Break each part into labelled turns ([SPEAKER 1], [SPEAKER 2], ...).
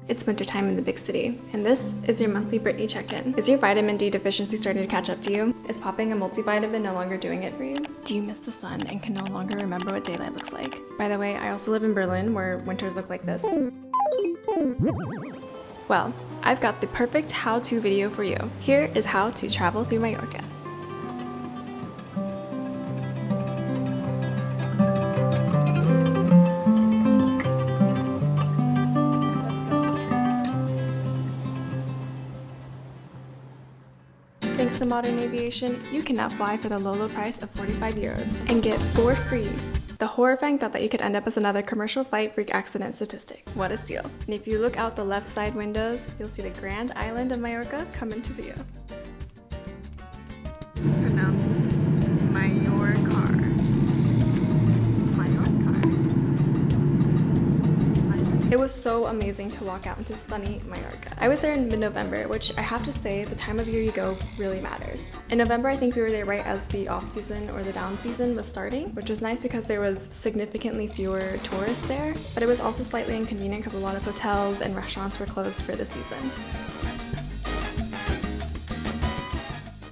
[SPEAKER 1] It's wintertime in the big city, and this is your monthly Brittany check-in. Is your vitamin D deficiency starting to catch up to you? Is popping a multivitamin no longer doing it for you? Do you miss the sun and can no longer remember what daylight looks like? By the way, I also live in Berlin, where winters look like this. Well, I've got the perfect how-to video for you. Here is how to travel through Mallorca. Thanks to modern aviation, you can now fly for the low price of 45 euros and get for free the horrifying thought that you could end up as another commercial flight freak accident statistic. What a steal. And if you look out the left side windows, you'll see the grand island of Mallorca come into view. Pronounced Mallorca. It was so amazing to walk out into sunny Mallorca. I was there in mid-November, which I have to say the time of year you go really matters. In November, I think we were there right as the off-season or the down season was starting, which was nice because there was significantly fewer tourists there, but it was also slightly inconvenient because a lot of hotels and restaurants were closed for the season.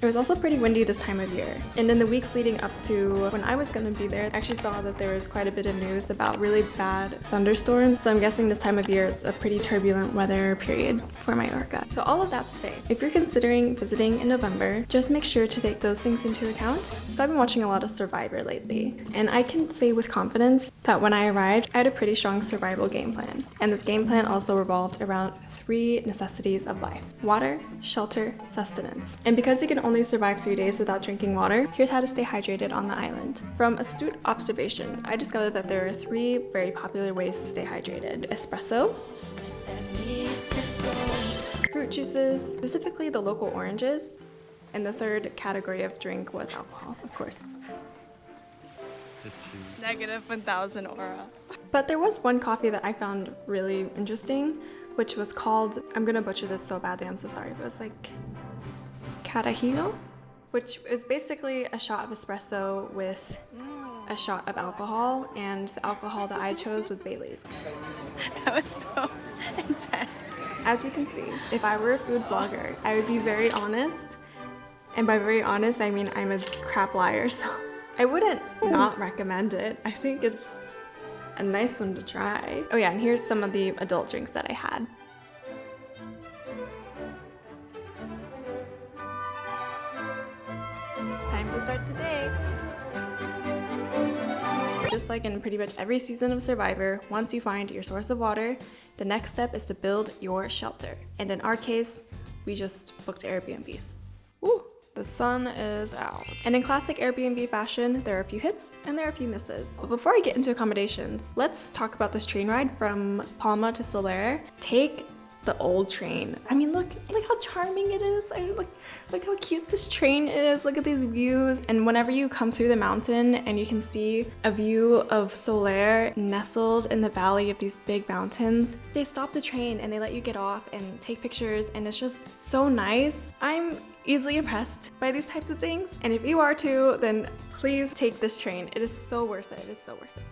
[SPEAKER 1] It was also pretty windy this time of year, and in the weeks leading up to when I was going to be there, I actually saw that there was quite a bit of news about really bad thunderstorms, so I'm guessing this time of year is a pretty turbulent weather period for Mallorca. So all of that to say, if you're considering visiting in November, just make sure to take those things into account. So I've been watching a lot of Survivor lately, and I can say with confidence that when I arrived, I had a pretty strong survival game plan. And this game plan also revolved around 3 necessities of life: water, shelter, sustenance. And because you can only survive 3 days without drinking water, here's how to stay hydrated on the island. From astute observation, I discovered that there are 3 very popular ways to stay hydrated: espresso, fruit juices, specifically the local oranges, and the third category of drink was alcohol, of course. Negative 1,000 aura. But there was one coffee that I found really interesting, which was called, I'm gonna butcher this so badly, I'm so sorry, but it was like Carajillo, which is basically a shot of espresso with a shot of alcohol, and the alcohol that I chose was Bailey's. That was so intense. As you can see, if I were a food vlogger, I would be very honest, and by very honest, I mean I'm a crap liar, so I wouldn't not recommend it. I think it's a nice one to try. Oh yeah, and here's some of the adult drinks that I had. Time to start the day. Just like in pretty much every season of Survivor, once you find your source of water, the next step is to build your shelter. And in our case, we just booked Airbnbs. Ooh. The sun is out. And in classic Airbnb fashion, there are a few hits and there are a few misses. But before I get into accommodations, let's talk about this train ride from Palma to Sóller. Take the old train. I mean, look how charming it is. I mean, look how cute this train is. Look at these views. And whenever you come through the mountain and you can see a view of Sóller nestled in the valley of these big mountains, they stop the train and they let you get off and take pictures, and it's just so nice. I'm easily impressed by these types of things, and if you are too, then please take this train. It is so worth it. It's so worth it.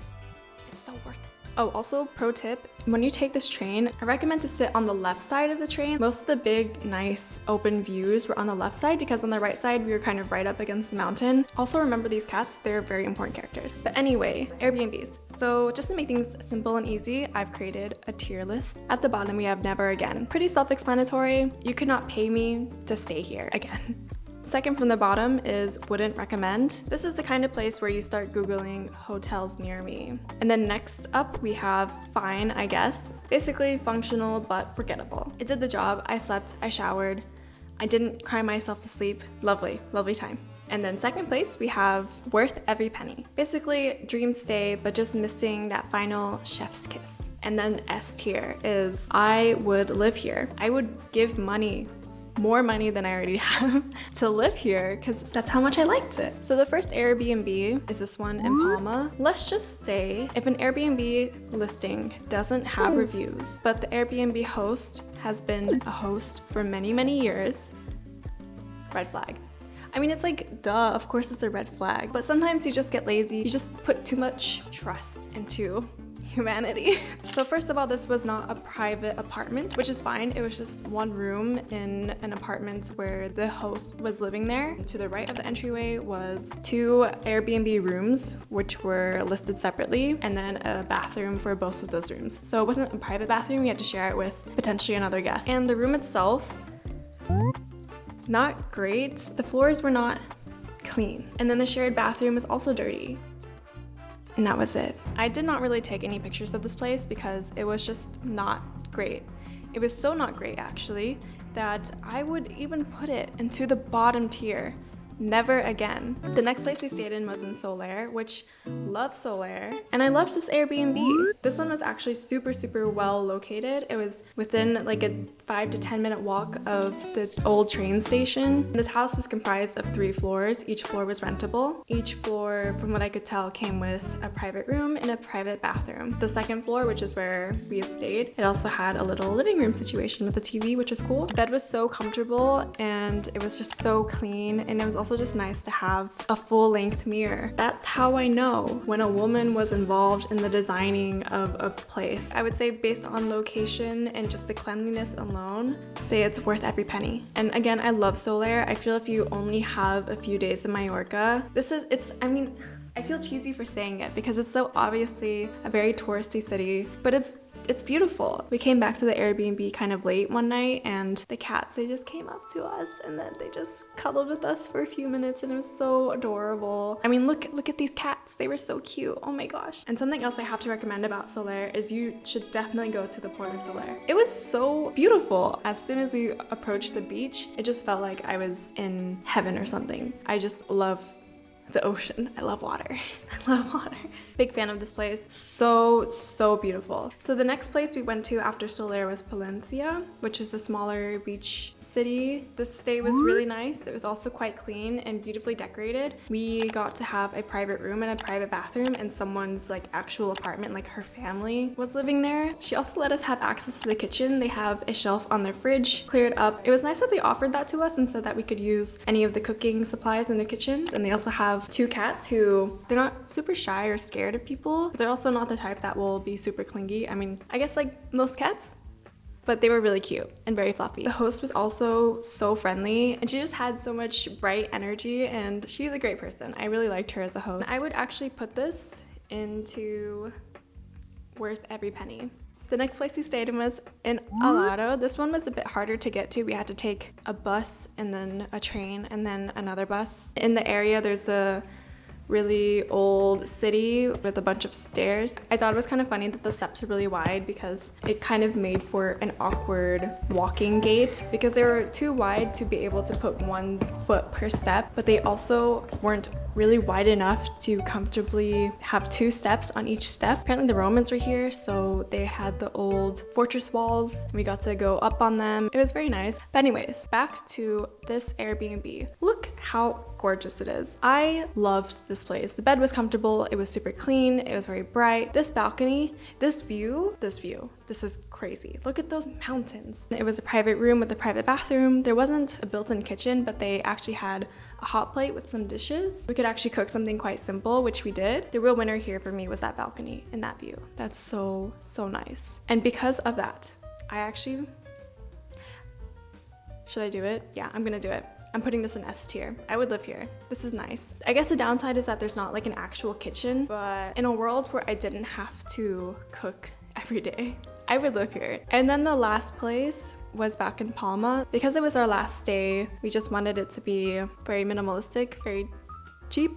[SPEAKER 1] It's so worth it. Oh, also pro tip, when you take this train, I recommend to sit on the left side of the train. Most of the big, nice, open views were on the left side because on the right side, we were kind of right up against the mountain. Also remember these cats, they're very important characters. But anyway, Airbnbs. So just to make things simple and easy, I've created a tier list. At the bottom, we have never again. Pretty self-explanatory. You could not pay me to stay here again. Second from the bottom is wouldn't recommend. This is the kind of place where you start Googling hotels near me. And then next up we have fine, I guess. Basically functional but forgettable. It did the job. I slept, I showered, I didn't cry myself to sleep. Lovely, lovely time. And then second place, we have worth every penny. Basically, dream stay, but just missing that final chef's kiss. And then S tier is I would live here. I would give money, more money than I already have, to live here because that's how much I liked it. So the first Airbnb is this one in Palma. Let's just say if an Airbnb listing doesn't have reviews, but the Airbnb host has been a host for many, many years, red flag. I mean, it's like, duh, of course it's a red flag, but sometimes you just get lazy. You just put too much trust into humanity. So first of all, this was not a private apartment, which is fine. It was just one room in an apartment where the host was living there. To the right of the entryway was 2 Airbnb rooms, which were listed separately, and then a bathroom for both of those rooms. So it wasn't a private bathroom, we had to share it with potentially another guest. And the room itself, not great. The floors were not clean. And then the shared bathroom is also dirty. And that was it. I did not really take any pictures of this place because it was just not great. It was so not great actually that I would even put it into the bottom tier. Never again. The next place we stayed in was in Sóller, which love Sóller, and I loved this Airbnb. This one was actually super well located. It was within like a 5 to 10 minute walk of the old train station. This house was comprised of 3 floors. Each floor was rentable. Each floor, from what I could tell, came with a private room and a private bathroom. The second floor, which is where we had stayed, it also had a little living room situation with a TV, which was cool. The bed was so comfortable and it was just so clean, and it was also just nice to have a full-length mirror. That's how I know when a woman was involved in the designing of a place. I would say based on location and just the cleanliness alone, I'd say it's worth every penny. And again, I love Sóller. I feel if you only have a few days in Mallorca, I feel cheesy for saying it because it's so obviously a very touristy city, but it's beautiful. We came back to the Airbnb kind of late one night, and the cats, they just came up to us and then they just cuddled with us for a few minutes, and it was so adorable. I mean, look at these cats. They were so cute. Oh my gosh. And something else I have to recommend about Sóller is you should definitely go to the port of Sóller. It was so beautiful. As soon as we approached the beach, it just felt like I was in heaven or something. I just love the ocean. I love water. I love water. Big fan of this place. So beautiful. So the next place we went to after Sóller was Pollença, which is the smaller beach city. The stay was really nice. It was also quite clean and beautifully decorated. We got to have a private room and a private bathroom in someone's like actual apartment, like her family was living there. She also let us have access to the kitchen. They have a shelf on their fridge, cleared up. It was nice that they offered that to us and said that we could use any of the cooking supplies in their kitchen. And they also have 2 cats who, they're not super shy or scared of people, but they're also not the type that will be super clingy. I mean, I guess like most cats, but they were really cute and very fluffy. The host was also so friendly, and she just had so much bright energy, and she's a great person. I really liked her as a host. I would actually put this into worth every penny. The next place we stayed in was in Alaró. This one was a bit harder to get to. We had to take a bus and then a train and then another bus. In the area, there's a really old city with a bunch of stairs. I thought it was kind of funny that the steps are really wide because it kind of made for an awkward walking gait because they were too wide to be able to put 1 foot per step, but they also weren't really wide enough to comfortably have 2 steps on each step. Apparently the Romans were here, so they had the old fortress walls. We got to go up on them. It was very nice. But anyways, back to this Airbnb. Look how gorgeous it is. I loved this place. The bed was comfortable. It was super clean. It was very bright. This balcony, this view, this is crazy. Look at those mountains. It was a private room with a private bathroom. There wasn't a built-in kitchen, but they actually had a hot plate with some dishes. We could actually cook something quite simple, which we did. The real winner here for me was that balcony and that view. That's so nice. And because of that, should I do it? Yeah, I'm gonna do it. I'm putting this in S tier. I would live here. This is nice. I guess the downside is that there's not like an actual kitchen, but in a world where I didn't have to cook every day, I would live here. And then the last place was back in Palma. Because it was our last stay, we just wanted it to be very minimalistic, very cheap.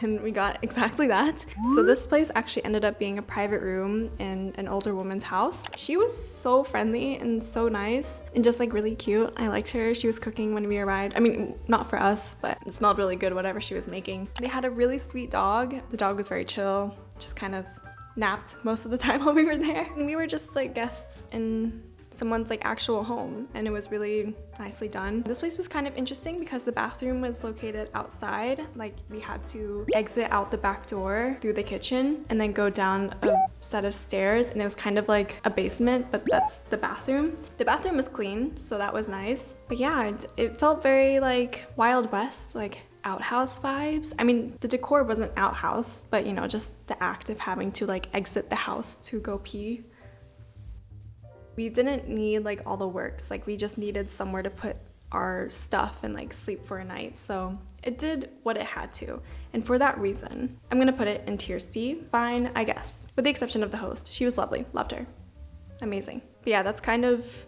[SPEAKER 1] And we got exactly that. So this place actually ended up being a private room in an older woman's house. She was so friendly and so nice and just like really cute. I liked her. She was cooking when we arrived. I mean, not for us, but it smelled really good, whatever she was making. They had a really sweet dog. The dog was very chill, just kind of napped most of the time while we were there. And we were just like guests in someone's like actual home, and it was really nicely done. This place was kind of interesting because the bathroom was located outside. Like we had to exit out the back door through the kitchen and then go down a set of stairs, and it was kind of like a basement, but that's the bathroom. The bathroom was clean, so that was nice. But yeah, it felt very like Wild West. Like outhouse vibes. I mean, the decor wasn't outhouse, but you know, just the act of having to like exit the house to go pee. We didn't need like all the works, like we just needed somewhere to put our stuff and like sleep for a night, so it did what it had to. And for that reason, I'm gonna put it in tier C. Fine, I guess. With the exception of the host. She was lovely, loved her. Amazing. But yeah, that's kind of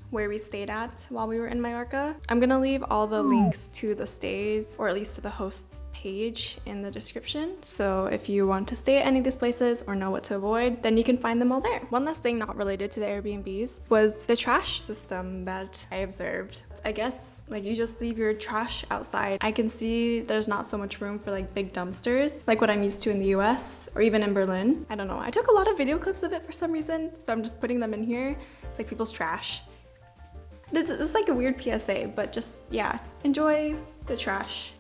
[SPEAKER 1] where we stayed at while we were in Mallorca. I'm gonna leave all the links to the stays, or at least to the host's page, in the description. So if you want to stay at any of these places or know what to avoid, then you can find them all there. One last thing not related to the Airbnbs was the trash system that I observed. I guess like you just leave your trash outside. I can see there's not so much room for like big dumpsters like what I'm used to in the US or even in Berlin. I don't know. I took a lot of video clips of it for some reason, so I'm just putting them in here. It's like people's trash. It's like a weird PSA, but just, yeah, enjoy the trash.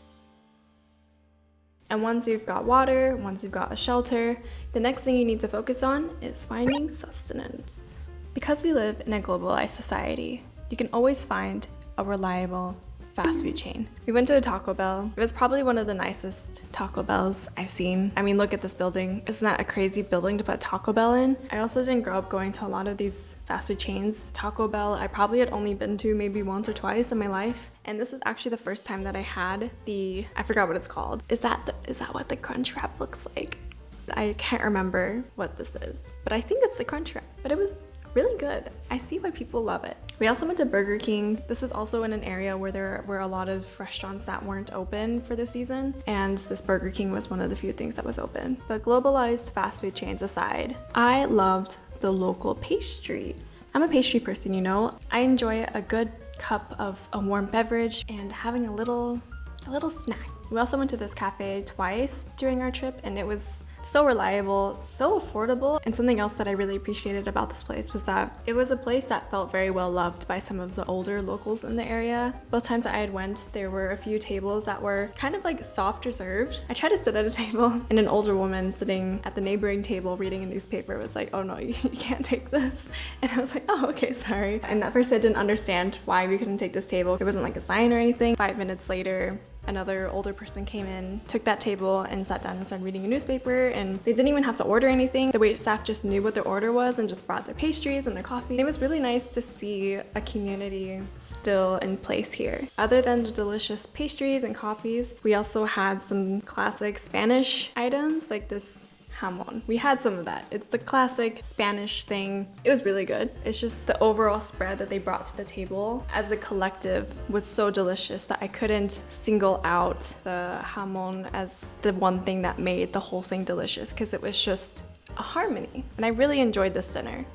[SPEAKER 1] And once you've got water, once you've got a shelter, the next thing you need to focus on is finding sustenance. Because we live in a globalized society, you can always find a reliable fast food chain. We went to a Taco Bell. It was probably one of the nicest Taco Bells I've seen. I mean, look at this building. Isn't that a crazy building to put Taco Bell in? I also didn't grow up going to a lot of these fast food chains. Taco Bell, I probably had only been to maybe once or twice in my life. And this was actually the first time that I had I forgot what it's called. Is that what the crunch wrap looks like? I can't remember what this is, but I think it's the crunch wrap. But it was really good. I see why people love it. We also went to Burger King. This was also in an area where there were a lot of restaurants that weren't open for the season, and this Burger King was one of the few things that was open. But globalized fast food chains aside, I loved the local pastries. I'm a pastry person, you know. I enjoy a good cup of a warm beverage and having a little snack. We also went to this cafe twice during our trip, and it was so reliable, so affordable. And something else that I really appreciated about this place was that it was a place that felt very well loved by some of the older locals in the area. Both times that I had went, there were a few tables that were kind of like soft reserved. I tried to sit at a table, and an older woman sitting at the neighboring table reading a newspaper was like, "Oh no, you can't take this." And I was like, "Oh, okay, sorry." And at first I didn't understand why we couldn't take this table. There wasn't like a sign or anything. 5 minutes later, another older person came in, took that table and sat down and started reading a newspaper, and they didn't even have to order anything. The wait staff just knew what their order was and just brought their pastries and their coffee. And it was really nice to see a community still in place here. Other than the delicious pastries and coffees, we also had some classic Spanish items like this jamón. We had some of that. It's the classic Spanish thing. It was really good. It's just the overall spread that they brought to the table as a collective was so delicious that I couldn't single out the jamón as the one thing that made the whole thing delicious, because it was just a harmony. And I really enjoyed this dinner.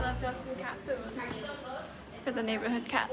[SPEAKER 1] Left us some cat food for the neighborhood cats.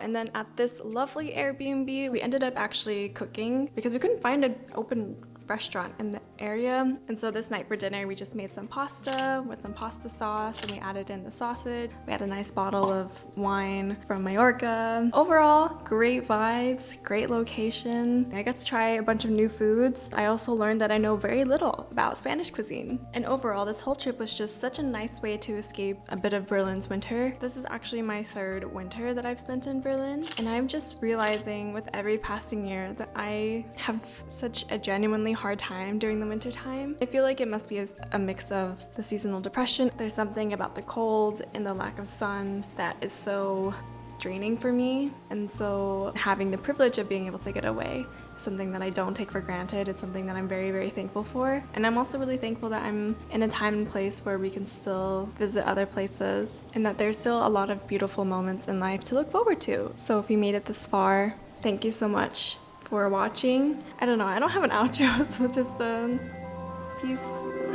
[SPEAKER 1] And then at this lovely Airbnb, we ended up actually cooking because we couldn't find an open restaurant in the area. And so this night for dinner, we just made some pasta with some pasta sauce, and we added in the sausage. We had a nice bottle of wine from Mallorca. Overall, great vibes, great location. I got to try a bunch of new foods. I also learned that I know very little about Spanish cuisine. And overall, this whole trip was just such a nice way to escape a bit of Berlin's winter. This is actually my third winter that I've spent in Berlin, and I'm just realizing with every passing year that I have such a genuinely hard time during the winter time. I feel like it must be a mix of the seasonal depression. There's something about the cold and the lack of sun that is so draining for me, and so having the privilege of being able to get away is something that I don't take for granted. It's something that I'm very, very thankful for. And I'm also really thankful that I'm in a time and place where we can still visit other places, and that there's still a lot of beautiful moments in life to look forward to. So if you made it this far, thank you so much for watching. I don't know, I don't have an outro, so just peace.